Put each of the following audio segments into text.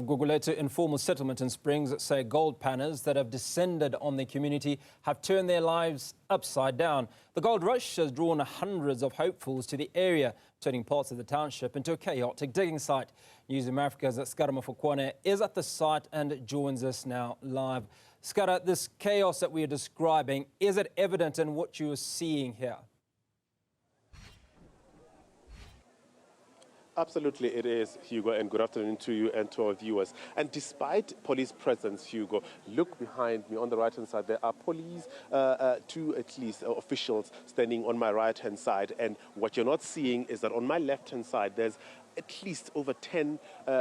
Gugulethu informal settlement in Springs say gold panners that have descended on the community have turned their lives upside down. The gold rush has drawn hundreds of hopefuls to the area, turning parts of the township into a chaotic digging site. Newzroom Afrika's Scara Mafokoane is at the site and joins us now live. Scara, this chaos that we are describing, is it evident in what you are seeing here? Absolutely it is, Hugo, and good afternoon to you and to our viewers. And despite police presence, Hugo, look behind me on the right-hand side. There are police, two at least officials standing on my right-hand side. And what you're not seeing is that on my left-hand side, there's at least over 10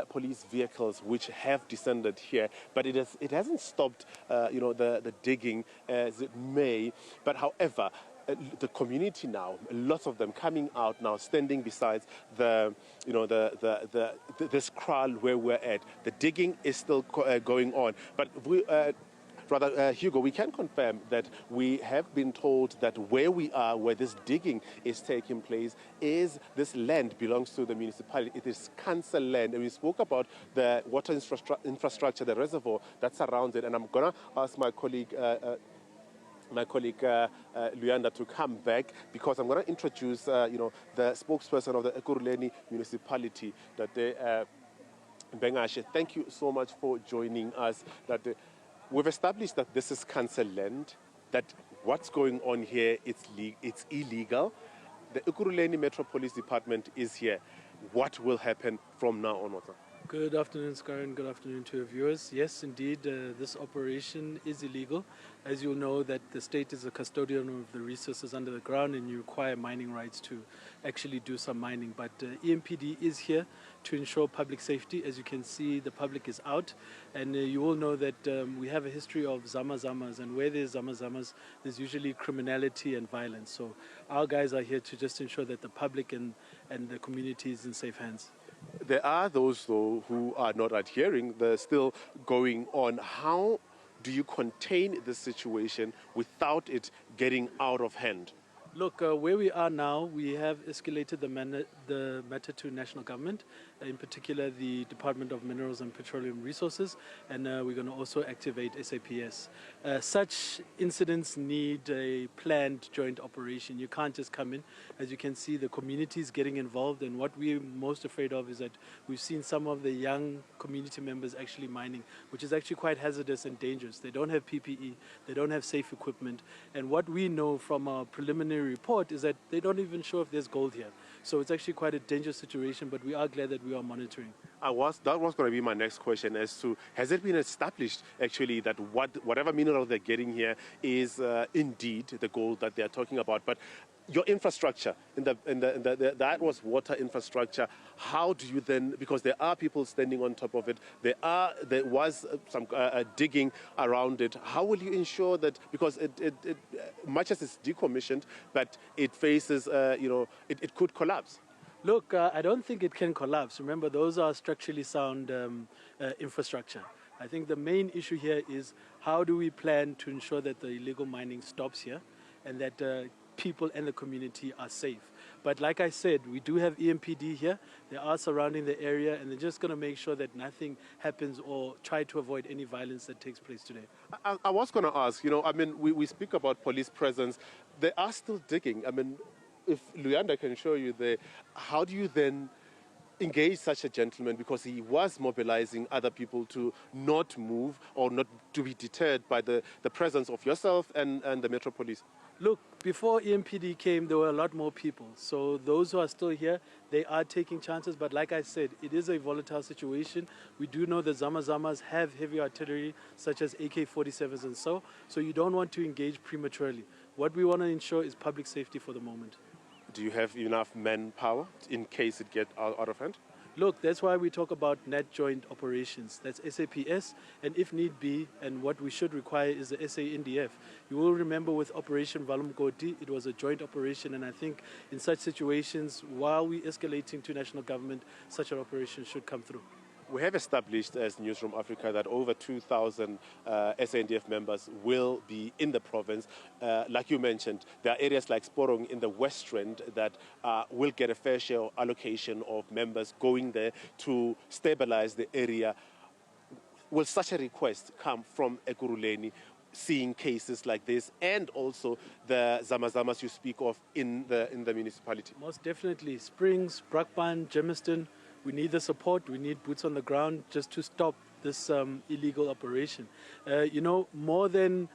police vehicles which have descended here. But it hasn't stopped, the digging as it may. But however, the community now, lots of them coming out now, standing beside this kraal where we're at. The digging is still going on, but Hugo, we can confirm that we have been told that where we are, where this digging is taking place, is this land belongs to the municipality. It is council land, and we spoke about the water infrastructure, the reservoir that surrounds it. And I'm gonna ask my colleague Luyanda to come back, because I'm going to introduce, the spokesperson of the Gugulethu municipality, that Bengashe. Thank you so much for joining us. We've established that this is council land, that what's going on here, it's illegal. The Gugulethu Metro Police Department is here. What will happen from now onwards? Good afternoon, Scar, and good afternoon to your viewers. Yes, indeed, this operation is illegal. As you know, that the state is a custodian of the resources under the ground, and you require mining rights to actually do some mining. But EMPD is here to ensure public safety. As you can see, the public is out, and you all know that we have a history of zama-zamas, and where there's zama-zamas, there's usually criminality and violence. So our guys are here to just ensure that the public and the community is in safe hands. There are those, though, who are not adhering. They're still going on. How do you contain this situation without it getting out of hand? Look, where we are now, we have escalated the matter to national government, in particular the Department of Minerals and Petroleum Resources, and we're going to also activate SAPS. Such incidents need a planned joint operation. You can't just come in. As you can see, the community is getting involved, and what we're most afraid of is that we've seen some of the young community members actually mining, which is actually quite hazardous and dangerous. They don't have PPE, they don't have safe equipment, and what we know from our preliminary report is that they don't even show if there's gold here. So it's actually quite a dangerous situation, but we are glad that we are monitoring. That was going to be my next question, as to, has it been established actually that whatever mineral they're getting here is indeed the gold that they're talking about? But your infrastructure, that was water infrastructure. How do you then, because there are people standing on top of it, there was some digging around it. How will you ensure that, because it much as it's decommissioned, but it faces, it could collapse? Look, I don't think it can collapse. Remember, those are structurally sound infrastructure. I think the main issue here is how do we plan to ensure that the illegal mining stops here, and that people and the community are safe. But like I said, we do have EMPD here. They are surrounding the area, and they're just going to make sure that nothing happens or try to avoid any violence that takes place today. I was going to ask, we speak about police presence. They are still digging. If Luyanda can show you there, how do you then engage such a gentleman, because he was mobilizing other people to not move or not to be deterred by the presence of yourself and the Metro Police? Look, before EMPD came, there were a lot more people. So those who are still here, they are taking chances. But like I said, it is a volatile situation. We do know that Zama-Zamas have heavy artillery, such as AK-47s and so you don't want to engage prematurely. What we want to ensure is public safety for the moment. Do you have enough manpower in case it gets out of hand? Look, that's why we talk about net joint operations. That's SAPS, and if need be, and what we should require is the SANDF. You will remember with Operation Valumgoti, it was a joint operation, and I think in such situations, while we're escalating to national government, such an operation should come through. We have established as Newzroom Afrika that over 2,000 SANDF members will be in the province. Like you mentioned, there are areas like Sporong in the West Rand that will get a fair share allocation of members going there to stabilize the area. will such a request come from Ekurhuleni, seeing cases like this, and also the zamazamas you speak of in the municipality? Most definitely. Springs, Brakpan, Germiston, we need the support. We need boots on the ground just to stop this illegal operation. More than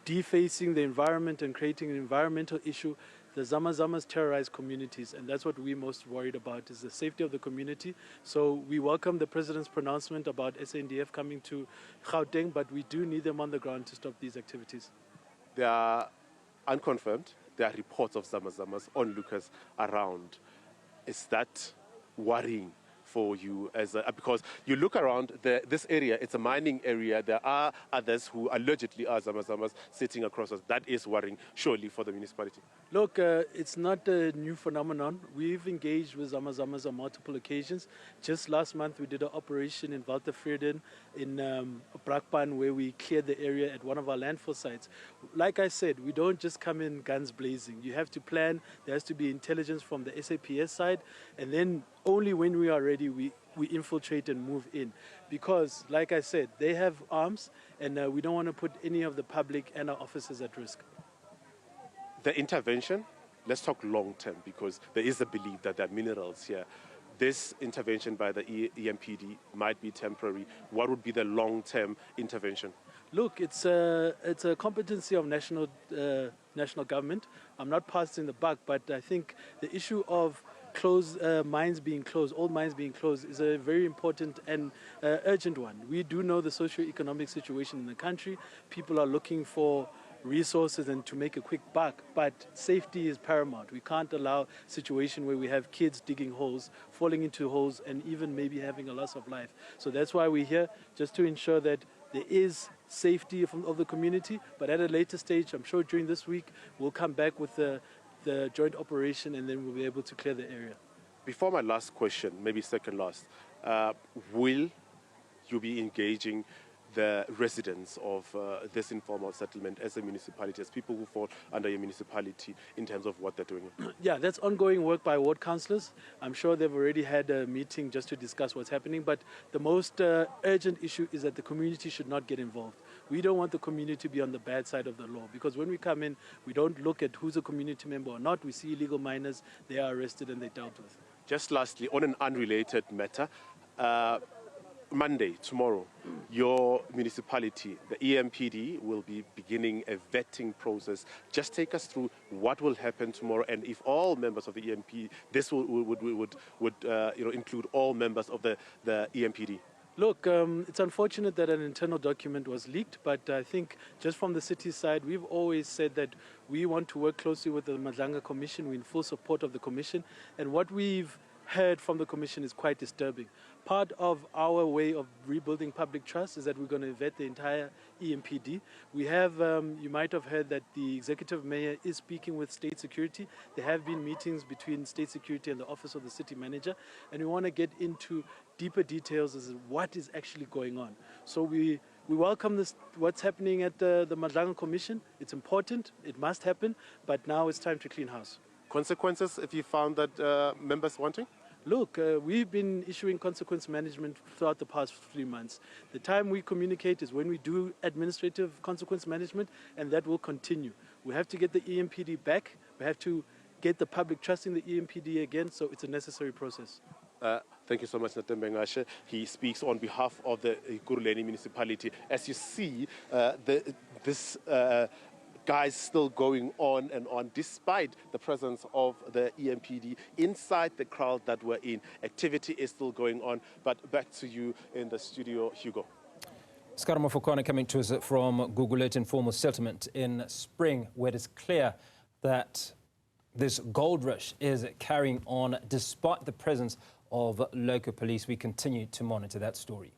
defacing the environment and creating an environmental issue, the zamazamas terrorize communities, and that's what we're most worried about, is the safety of the community. So we welcome the President's pronouncement about SANDF coming to Gauteng, but we do need them on the ground to stop these activities. They are unconfirmed. There are reports of zamazamas, onlookers around. Is that worrying for you, because you look around this area, it's a mining area. There are others who allegedly are zamazamas sitting across us. That is worrying, surely, for the municipality. Look, it's not a new phenomenon. We've engaged with zamazamas on multiple occasions. Just last month, we did an operation in Waltervreden in Brakpan, where we cleared the area at one of our landfill sites. Like I said, we don't just come in guns blazing. You have to plan. There has to be intelligence from the SAPS side, and then only when we are ready, we infiltrate and move in. Because, like I said, they have arms, and we don't want to put any of the public and our officers at risk. The intervention, let's talk long term, because there is a belief that there are minerals here. This intervention by the EMPD might be temporary. What would be the long-term intervention? Look, it's a competency of national government. I'm not passing the buck, but I think the issue of mines being closed, old mines being closed, is a very important and urgent one. We do know the socio-economic situation in the country. People are looking for resources and to make a quick buck, but safety is paramount. We can't allow a situation where we have kids digging holes, falling into holes, and even maybe having a loss of life. So that's why we're here, just to ensure that there is safety of the community. But at a later stage, I'm sure during this week, we'll come back with the joint operation, and then we'll be able to clear the area. Before my last question, maybe second last, will you be engaging the residents of this informal settlement as a municipality, as people who fall under your municipality, in terms of what they're doing? Yeah, that's ongoing work by ward councillors. I'm sure they've already had a meeting just to discuss what's happening, but the most urgent issue is that the community should not get involved. We don't want the community to be on the bad side of the law, because when we come in, we don't look at who's a community member or not. We see illegal miners, they are arrested and they're dealt with. Just lastly, on an unrelated matter, Monday, tomorrow, your municipality, the EMPD, will be beginning a vetting process. Just take us through what will happen tomorrow, and if all members of the EMP, this would include all members of the EMPD. Look, it's unfortunate that an internal document was leaked, but I think just from the city side, we've always said that we want to work closely with the Madlanga Commission. We're in full support of the Commission, and what we've heard from the Commission is quite disturbing. Part of our way of rebuilding public trust is that we're going to vet the entire EMPD. We have, you might have heard that the executive mayor is speaking with state security. There have been meetings between state security and the office of the city manager, and we want to get into deeper details as to what is actually going on. So we welcome this, what's happening at the Madlanga Commission. It's important, it must happen, but now it's time to clean house. Consequences if you found that members wanting? Look, we've been issuing consequence management throughout the past 3 months. The time we communicate is when we do administrative consequence management, and that will continue. We have to get the EMPD back. We have to get the public trusting the EMPD again, so it's a necessary process. Thank you so much, Natembe Ngashe. He speaks on behalf of the Ekurhuleni municipality. As you see, this guys still going on and on, despite the presence of the EMPD inside the crowd that we're in. Activity is still going on. But back to you in the studio, Hugo. Scara Mafokoane coming to us from Gugulethu informal settlement in Spring, where it is clear that this gold rush is carrying on despite the presence of local police. We continue to monitor that story.